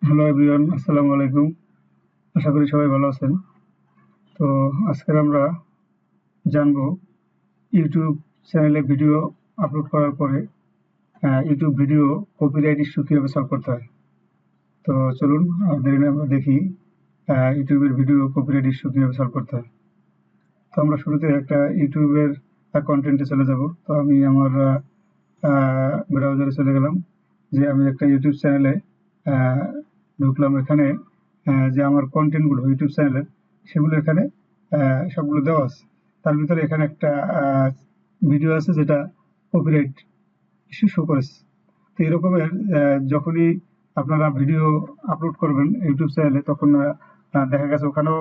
Hello everyone, আসসালামু আলাইকুম। আশা করি সবাই ভালো আছেন। তো আজকে আমরা জানবো ইউটিউব চ্যানেলে ভিডিও আপলোড করার পরে ইউটিউব ভিডিও কপিরাইট ইস্যু কীভাবে সলভ করতে হয়। তো চলুন দেরি না আমরা দেখি ইউটিউবের ভিডিও কপিরাইট ইস্যু কীভাবে সলভ করতে হয়। তো আমরা শুরুতে একটা ইউটিউবের কন্টেন্টে চলে যাব। তো আমি আমার ব্রাউজারে চলে গেলাম, যে আমি একটা ইউটিউব চ্যানেলে ঢুকলাম। এখানে যে আমার কন্টেন্টগুলো ইউটিউব চ্যানেলের, সেগুলো এখানে সবগুলো দেওয়া আছে। তার ভিতরে এখানে একটা ভিডিও আছে যেটা কপিরাইট ইস্যু শো করেছে। তো এরকমের যখনই আপনারা ভিডিও আপলোড করবেন ইউটিউব চ্যানেলে, তখন দেখা গেছে ওখানেও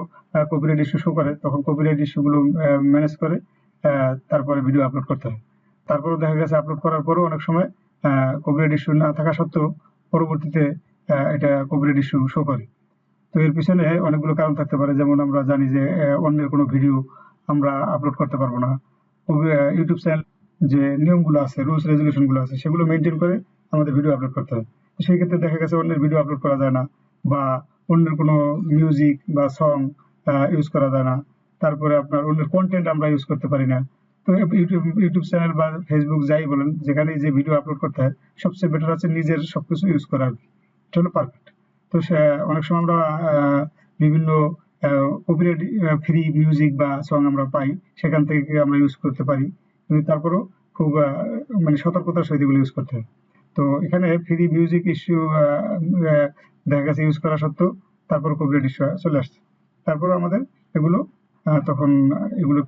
কপিরাইট ইস্যু শো করে। তখন কপিরাইট ইস্যুগুলো ম্যানেজ করে তারপরে ভিডিও আপলোড করতে হয়। তারপরেও দেখা গেছে আপলোড করার পরেও অনেক সময় কপিরাইট ইস্যু না থাকা সত্ত্বেও পরবর্তীতে এটা কপিরাইট ইস্যু শো করে। তো এর পিছনে অনেকগুলো কারণ থাকতে পারে। যেমন আমরা জানি যে অন্যের কোনো ভিডিও আমরা আপলোড করতে পারবো না। ইউটিউব চ্যানেল যে নিয়মগুলো আছে, রুলস রেজুলেশন গুলো আছে, সেগুলো মেনটেন করে আমাদের ভিডিও আপলোড করতে হয়। তো সেই ক্ষেত্রে দেখা গেছে অন্যের ভিডিও আপলোড করা যায় না, বা অন্যের কোনো মিউজিক বা সং ইউজ করা যায় না। তারপরে আপনার অন্যের কন্টেন্ট আমরা ইউজ করতে পারি না। তো ইউটিউব চ্যানেল বা ফেসবুক যাই বলেন, যেখানে যে ভিডিও আপলোড করতে হয়, সবচেয়ে বেটার আছে নিজের সবকিছু ইউজ করা আর কি। এটা হলো পারফেক্ট। তো অনেক সময় আমরা বিভিন্ন কপিরাইট ফ্রি মিউজিক বা সং আমরা পাই, সেখান থেকে আমরা ইউজ করতে পারি। কিন্তু তারপরেও খুব মানে সতর্কতার সহিত এগুলো ইউজ করতে হয়। তো এখানে ফ্রি মিউজিক ইস্যু দেখা গেছে ইউজ করা সত্ত্বেও তারপর কপিরাইট ইস্যু চলে আসছে। তারপরে আমাদের এগুলো তখন এগুলো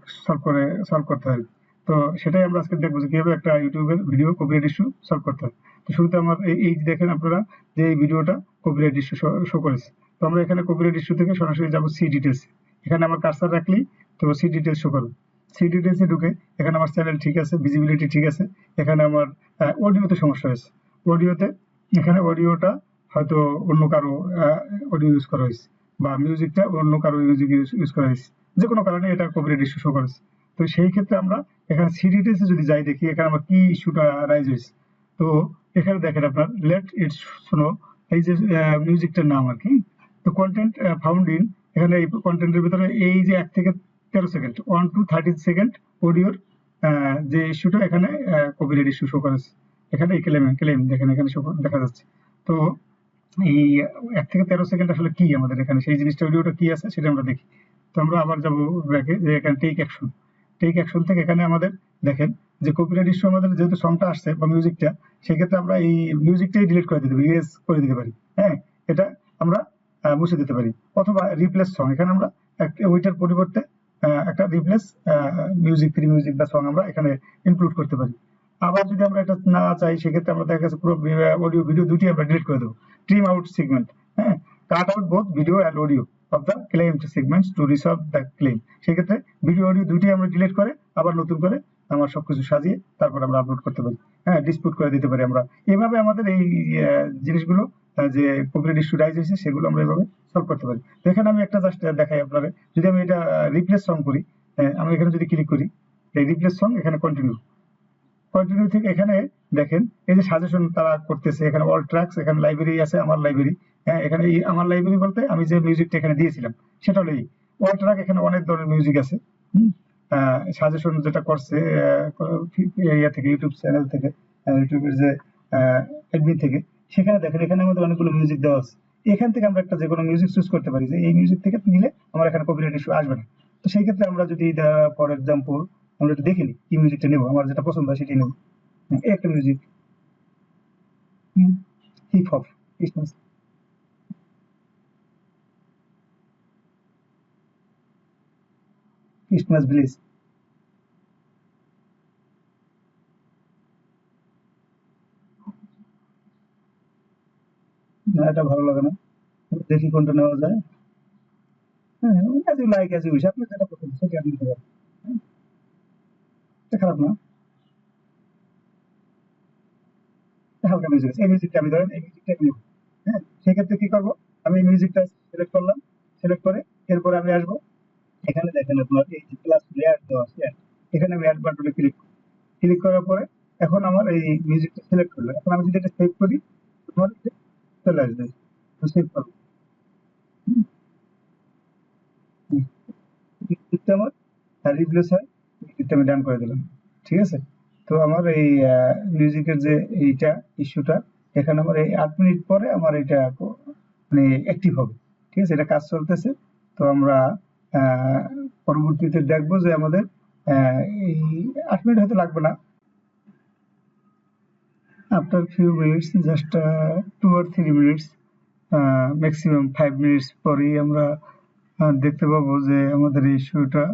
সলভ করতে হয়। তো সেটাই আমরা আজকে দেখবো যে কিভাবে একটা ইউটিউবের ভিডিও কপিরাইট ইস্যু সলভ করতে হয়। তো শুরুতে আমার এই যে দেখেন আপনারা যে এই ভিডিওটা কপিরাইট ইস্যু শো করেছে। তো আমরা এখানে কপিরাইট ইস্যু থেকে সরাসরি যাবো সি ডিটেলস। এখানে আমার কার্সার রাখলেই তো সি ডিটেলস শো করবে। সি ডিটেলসে ঢুকে এখানে আমার চ্যানেল ঠিক আছে, ভিজিবিলিটি ঠিক আছে। এখানে আমার অডিওতে সমস্যা হয়েছে। অডিওতে এখানে অডিওটা হয়তো অন্য কারো অডিও ইউজ করা হয়েছে, বা মিউজিকটা অন্য কারো মিউজিক ইউজ করা হয়েছে। যে কোনো কারণে এটা কপিরাইট ইস্যু শো করেছে। তো সেই ক্ষেত্রে আমরা এখানে সি ডিটেলসে যদি যাই, দেখি এখানে আমার কি ইস্যুটা রাইজ হয়েছে। তো এখানে দেখেন আপনার লেট ইটস শোনো, এই যে মিউজিকটার নাম আর কি। তো কন্টেন্ট ফাউন্ড ইন, এখানে এই কন্টেন্টের ভিতরে এই যে 1 থেকে 13 সেকেন্ড, 1 to 30 সেকেন্ড অডিওর যে ইস্যুটা এখানে কপিরাইট ইস্যু শো করেছে। এখানে এই ক্লেম দেখেন এখানে দেখা যাচ্ছে। তো এই 1 থেকে 13 সেকেন্ড আসলে কি আমাদের এখানে সেই জিনিসটা, অডিওটা কি আছে সেটা আমরা দেখি। তো আমরা আবার যাবো ব্যাকে, যে এখানে টেক অ্যাকশন থেকে এখানে আমাদের দেখেন যে কপিরাইট ইস্যু আমাদের যেহেতু সংটা আসছে বা মিউজিকটা, সেক্ষেত্রে আমরা এই মিউজিকটাই ডিলিট করে দিতে পারি, ইরেজ করে দিতে পারি। হ্যাঁ, এটা আমরা মুছে দিতে পারি। অথবা রিপ্লেস সং, এখানে আমরা ওইটার পরিবর্তে একটা রিপ্লেস মিউজিক, ফ্রি মিউজিক বা সং আমরা এখানে ইনক্লুড করতে পারি। আবার যদি আমরা এটা না চাই, সেক্ষেত্রে আমরা দেখা গেছে পুরো অডিও ভিডিও দুটি আমরা ডিলিট করে দেবো। ট্রিম আউট সেগমেন্ট, হ্যাঁ, cut out both video and audio of the claimed segments two resolve the claim. সেক্ষেত্রে ভিডিও অডিও দুটি আমরা ডিলিট করে আবার নতুন করে আমার সবকিছু সাজিয়ে তারপর আমরা আপলোড করতে পারি। হ্যাঁ, ডিসপুট করে দিতে পারি আমরা। এভাবে আমাদের এই জিনিসগুলো যে কপিরাইট ইস্যু রাইজ হয়েছে, সেগুলো আমরা এভাবে সলভ করতে পারি। তো এখানে আমি একটা জাস্ট দেখাই আপনারা, যদি আমি এটা রিপ্লেস সং করি, আমি এখানে যদি ক্লিক করি, এই রিপ্লেস সং, এখানে কন্টিনিউ থেকে এখানে দেখেন এই যে সাজেশন তারা করতেছে, এখানে অল ট্র্যাকস, এখানে লাইব্রেরি আছে, আমার লাইব্রেরি। হ্যাঁ, এখানে এই আমার লাইব্রেরি বলতে আমি যে মিউজিকটা এখানে দিয়েছিলাম সেটা হলো এই অল ট্র্যাক। এখানে অনেক ধরনের মিউজিক আছে। সাজেশন যেটা করছে ইয়া থেকে, ইউটিউব চ্যানেল থেকে, ইউটিউবের যে অ্যাডমিন থেকে, সেখানে দেখেন এখানে আমাদের অনেকগুলো মিউজিক দেওয়া আছে। এখান থেকে আমরা একটা যে কোনো মিউজিক চুজ করতে পারি, যে এই মিউজিক থেকে নিলে আমার এখানে কপিরাইট ইস্যু আসবে না। তো সেই ক্ষেত্রে আমরা যদি ফর এক্সাম্পল আমরা একটু দেখে নিই কি মিউজিকটা নেবো, আমার যেটা পছন্দ হয় সেটাই নেবো। এই একটা music, hip hop, Christmas, Christmas village. না, এটা ভালো লাগে না। দেখি কোনটা নেওয়া যায়। হ্যাঁ, as you like, as you wish, আপনার যেটা পছন্দ সেটা আপনি নিতে পারেন। হ্যাঁ, এটা খারাপ না, এটা হালকা মিউজিক আছে। এই মিউজিকটা আমি ধরেন এই মিউজিকটা আমি নেবো। হ্যাঁ, সেক্ষেত্রে কি করবো, আমি এই মিউজিকটা সিলেক্ট করলাম। সিলেক্ট করে এরপরে আমি আসবো, এখানে দেখেন আপনার এই যে প্লাস লেয়ার দেওয়া আছে, এখানে আমি অ্যাড বাটনে ক্লিক, ক্লিক করার পরে এখন আমার এই মিউজিকটা সিলেক্ট করলো। এখন আমি যদি এটা সেভ করি, আমার এটা চলে আসবে। সেভ করবো। হুম, টিকটা আমার রিপ্লেস হয়, টিকটা আমি ডান করে দিলাম। ঠিক আছে? তো আমার এই মিউজিকের যে এইটা ইস্যুটা, এখানে আমার এই 8 মিনিট পরে আমার এটা মানে অ্যাক্টিভ হবে। ঠিক আছে? এটা কাজ চলতেছে। তো আমরা আহ, পরবর্তীতে দেখবো যে আমাদের এই 8 মিনিট হয়তো লাগবে না। After few minutes, just 2 or 3 minutes, maximum 5 minutes পরেই আমরা দেখতে পাবো যে আমাদের এই ইস্যুটা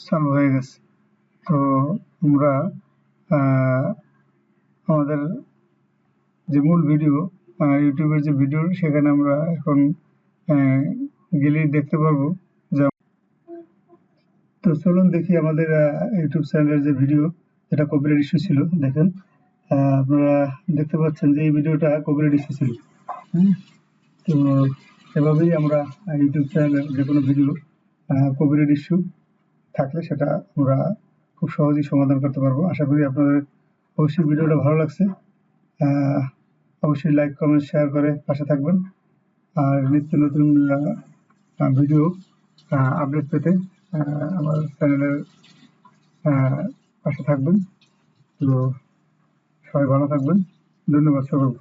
সলভ হয়ে গেছে। তো আমরা আহ, আমাদের যে মূল ভিডিও, ইউটিউবের যে ভিডিও, সেখানে আমরা এখন আহ, গেলেই দেখতে পারবো যে, তো চলুন দেখি আমাদের ইউটিউব চ্যানেলের যে ভিডিও, যেটা কপিরাইট ইস্যু ছিল। দেখেন, আপনারা দেখতে পাচ্ছেন যে এই ভিডিওটা কপিরাইট ইস্যু ছিল। হুম, তো এভাবেই আমরা ইউটিউব চ্যানেলের যে কোনো ভিডিও কপিরাইট ইস্যু থাকলে সেটা আমরা খুব সহজেই সমাধান করতে পারবো। আশা করি আপনাদের অবশ্যই ভিডিওটা ভালো লাগছে। আহ, অবশ্যই লাইক, কমেন্ট, শেয়ার করে পাশে থাকবেন। আর নিত্য নতুন ভিডিও আপডেট পেতে আমার চ্যানেলের পাশে থাকবেন। তো সবাই ভালো থাকবেন। ধন্যবাদ সকলকে।